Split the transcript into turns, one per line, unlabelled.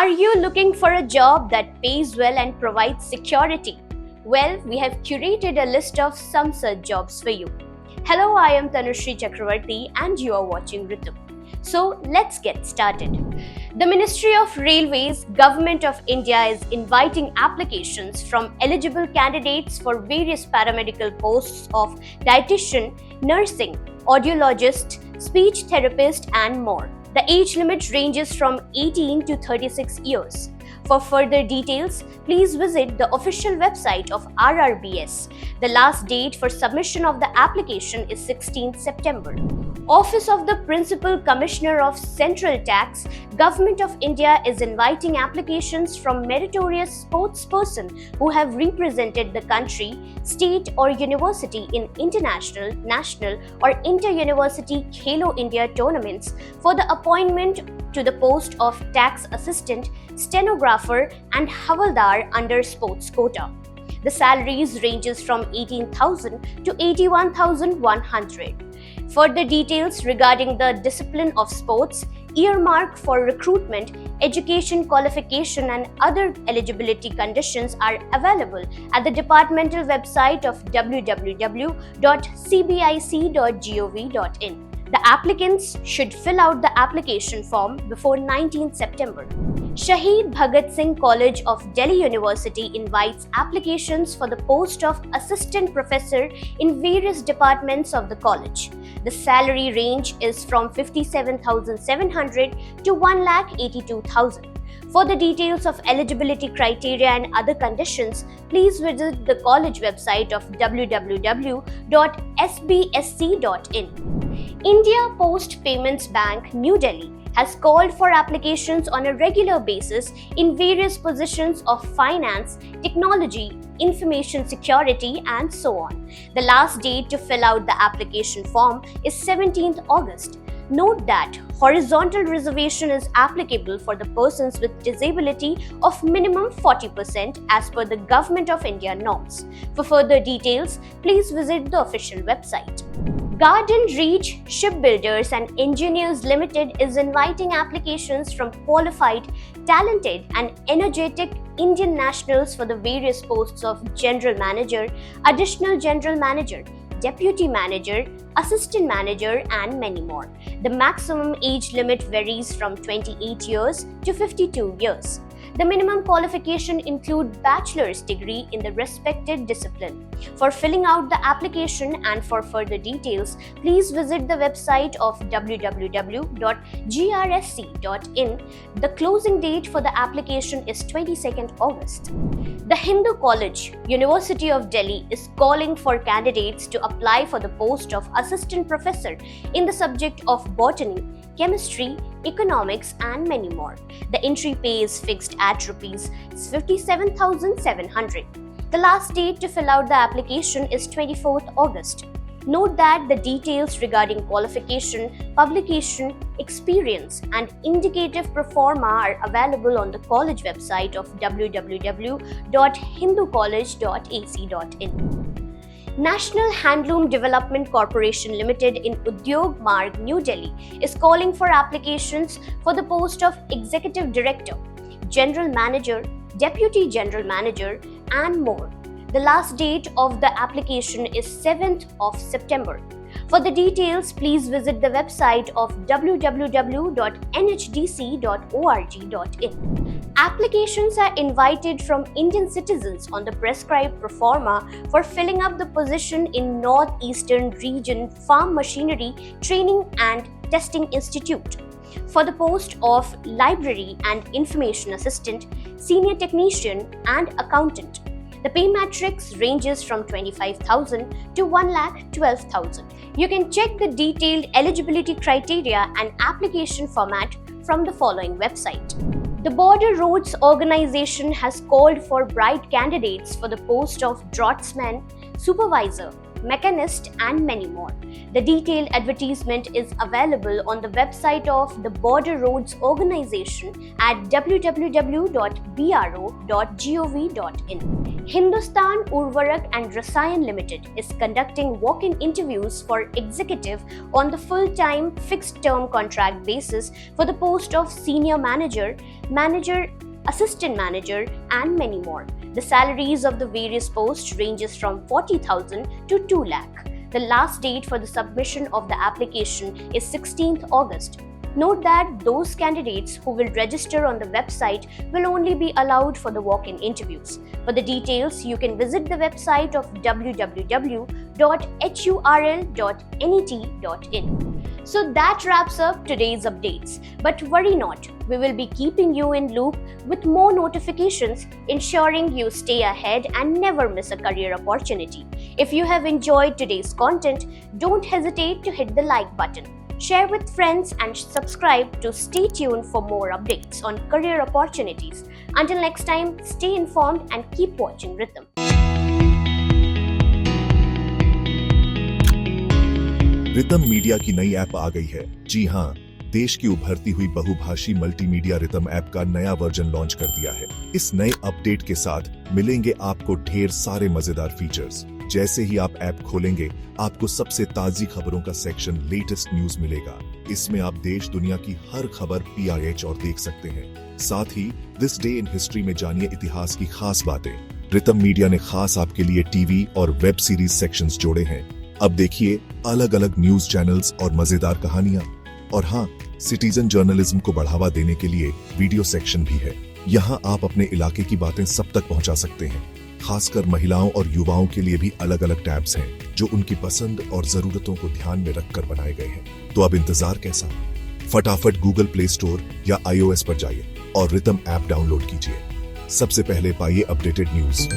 Are you looking for a job that pays well and provides security? Well, we have curated a list of some such jobs for you. Hello, I am Tanushree Chakravarti and you are watching Ritu. So let's get started. The Ministry of Railways, Government of India is inviting applications from eligible candidates for various paramedical posts of dietitian, nursing, audiologist, speech therapist and more. The age limit ranges from 18 to 36 years. For further details, please visit the official website of RRBS. The last date for submission of the application is 16 September. Office of the Principal Commissioner of Central Tax, Government of India is inviting applications from meritorious sportspersons who have represented the country, state or university in international, national or inter-university Khelo India tournaments for the appointment to the post of tax assistant, stenographer and havaldar under sports quota. The salaries ranges from 18,000 to 81,100. Further details regarding the discipline of sports, earmark for recruitment, education qualification and other eligibility conditions are available at the departmental website of www.cbic.gov.in. The applicants should fill out the application form before 19 September. Shaheed Bhagat Singh College of Delhi University invites applications for the post of assistant professor in various departments of the college. The salary range is from 57,700 to 1,82,000. For the details of eligibility criteria and other conditions, please visit the college website of www.sbsc.in. India Post Payments Bank, New Delhi, has called for applications on a regular basis in various positions of finance, technology, information security, and so on. The last date to fill out the application form is 17th August. Note that horizontal reservation is applicable for the persons with disability of minimum 40% as per the Government of India norms. For further details, please visit the official website. Garden Reach Shipbuilders and Engineers Limited is inviting applications from qualified, talented and energetic Indian nationals for the various posts of General Manager, Additional General Manager, Deputy Manager, Assistant Manager and many more. The maximum age limit varies from 28 years to 52 years. The minimum qualification include bachelor's degree in the respected discipline. For filling out the application and for further details, please visit the website of www.grsc.in. The closing date for the application is 22nd August. The Hindu College, University of Delhi is calling for candidates to apply for the post of assistant professor in the subject of botany, chemistry, economics and many more. The entry pay is fixed at Rs 57,700. The last date to fill out the application is 24th August. Note that the details regarding qualification, publication, experience and indicative pro forma are available on the college website of www.hinducollege.ac.in. National Handloom Development Corporation Limited in Udyog Marg, New Delhi is calling for applications for the post of Executive Director, General Manager, Deputy General Manager and more. The last date of the application is 7th of September. For the details, please visit the website of www.nhdc.org.in. Applications are invited from Indian citizens on the prescribed pro forma for filling up the position in Northeastern Region Farm Machinery Training and Testing Institute for the post of Library and Information Assistant, Senior Technician and Accountant. The pay matrix ranges from 25,000 to 1,12,000. You can check the detailed eligibility criteria and application format from the following website. The Border Roads Organization has called for bright candidates for the post of draughtsman, supervisor, Mechanist, and many more. The detailed advertisement is available on the website of the Border Roads Organization at www.bro.gov.in. Hindustan Urvarak and Rasayan Limited is conducting walk-in interviews for executive on the full-time fixed-term contract basis for the post of senior manager, assistant manager, and many more. The salaries of the various posts ranges from 40,000 to 2 lakh. The last date for the submission of the application is 16th August. Note that those candidates who will register on the website will only be allowed for the walk-in interviews. For the details, you can visit the website of www.hurl.net.in. So that wraps up today's updates. But worry not, we will be keeping you in loop with more notifications, ensuring you stay ahead and never miss a career opportunity. If you have enjoyed today's content, don't hesitate to hit the like button. Share with friends and subscribe to stay tuned for more updates on career opportunities. Until next time, stay informed and keep watching Rhythm.
Ritam media की नई app आ गई है। जी हाँ, देश की उभरती हुई बहुभाषी मल्टीमीडिया रितम ऐप का नया वर्जन लॉन्च कर दिया है। इस नए अपडेट के साथ मिलेंगे आपको ढेर सारे मजेदार फीचर्स। जैसे ही आप ऐप खोलेंगे, आपको सबसे ताजी खबरों का सेक्शन लेटेस्ट न्यूज मिलेगा। इसमें आप देश दुनिया की हर खबर PIH और देख सकते हैं। साथ ही दिस डे इन हिस्ट्री में जानिए इतिहास की खास बातें। रितम मीडिया ने खास आपके लिए टीवी और वेब सीरीज सेक्शंस जोड़े हैं। अब देखिए अलग अलग न्यूज चैनल्स और मजेदार कहानियां। और हाँ, सिटीजन जर्नलिज्म को बढ़ावा देने के लिए वीडियो सेक्शन भी है। यहाँ आप अपने इलाके की बातें सब तक पहुँचा सकते हैं। खासकर महिलाओं और युवाओं के लिए भी अलग अलग टैब्स हैं, जो उनकी पसंद और जरूरतों को ध्यान में रखकर बनाए गए हैं। तो अब इंतजार कैसा? फटाफट गूगल प्ले स्टोर या iOS पर जाइए और रितम ऐप डाउनलोड कीजिए। सबसे पहले पाइए अपडेटेड न्यूज।